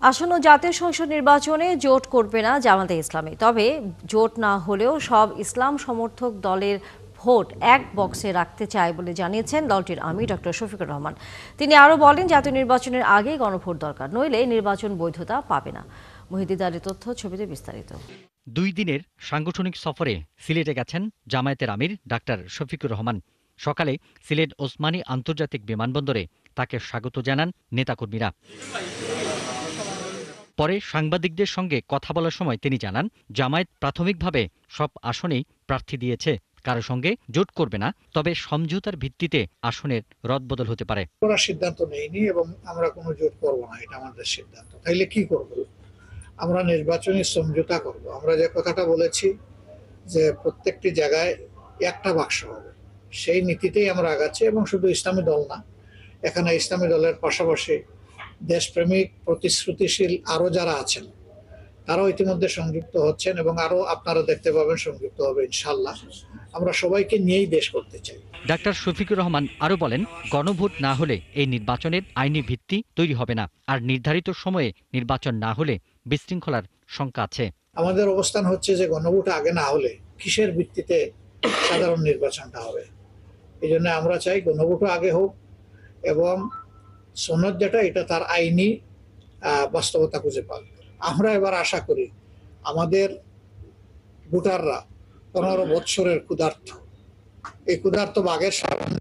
আসন্ন জাতীয় সংসদ নির্বাচনে জোট করবে না জামায়াতে ইসলামী। তবে জোট না হলেও সব ইসলাম সমর্থক দলের ভোট এক বক্সে রাখতে চায় বলে জানিয়েছেন দলটির আমির ডক্টর শফিকুর রহমান। তিনি আরও বলেন, জাতীয় নির্বাচনের আগেই গণভোট দরকার, নইলে নির্বাচন বৈধতা পাবে না। মহিদিদারের তথ্য, ছবিতে বিস্তারিত। 2 দিনের সাংগঠনিক সফরে সিলেটে গেছেন জামায়াতের আমির ডাক্তার শফিকুর রহমান। সকালে সিলেট ওসমানী আন্তর্জাতিক বিমানবন্দরে তাকে স্বাগত জানান নেতাকর্মীরা। পরে সাংবাদিকদের সঙ্গে কথা বলার সময় তিনি জানান, জামায়াত প্রাথমিকভাবে সব আসনেই প্রার্থী দিয়েছে, কারো সঙ্গে জোট করবে না, তবে সমঝোতার ভিত্তিতে আসনের রদবদল হতে পারে। ওরা সিদ্ধান্ত নেয়নি এবং আমরা কোনো জোট করবো না, এটা আমাদের সিদ্ধান্ত। তাইলে কি করব? আমরা নির্বাচনী সমঝোতা করব। আমরা যে কথাটা বলেছি যে প্রত্যেকটি জায়গায় একটা বাক্স হবে, সেই নীতিতেই আমরা আগাচ্ছি। এবং শুধু ইসলামী দল না, এখানে ইসলামী দলের পাশাপাশি দেশপ্রেমিক প্রতিশ্রুতিশীল আরো যারা আছেন তারাও ইতিমধ্যে সংযুক্ত হচ্ছেন এবং আরো আপনারা দেখতে পাবেন সংযুক্ত হবে ইনশাল্লাহ। আমরা সবাইকে নিয়েই দেশ করতে চাই। ডাক্তার শফিকুর রহমান আরও বলেন, গণভোট না হলে এই নির্বাচনের আইনি ভিত্তি তৈরি হবে না, আর নির্ধারিত সময়ে নির্বাচন না হলে বিশৃঙ্খলার শঙ্কা আছে। আমাদের অবস্থান হচ্ছে যে গণভোট আগে না হলে কিসের ভিত্তিতে সাধারণ নির্বাচনটা হবে। এই জন্য আমরা চাই গণভোট আগে হোক এবং সনদ যেটা, এটা তার আইনি বাস্তবতা খুঁজে পাবে। আমরা এবার আশা করি আমাদের ভোটাররা 15 বৎসরের ক্ষুধার্ত, এই ক্ষুধার্ত বাঘের সামনে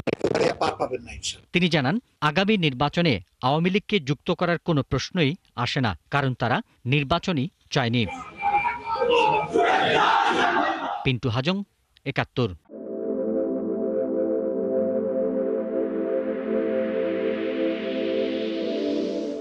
পার পাবেন না ইনশাআল্লাহ। তিনি জানান, আগামী নির্বাচনে আওয়ামী লীগকে যুক্ত করার কোনো প্রশ্নই আসে না, কারণ তারা নির্বাচনই চায়নি। পিন্টু হাজং, ৭১।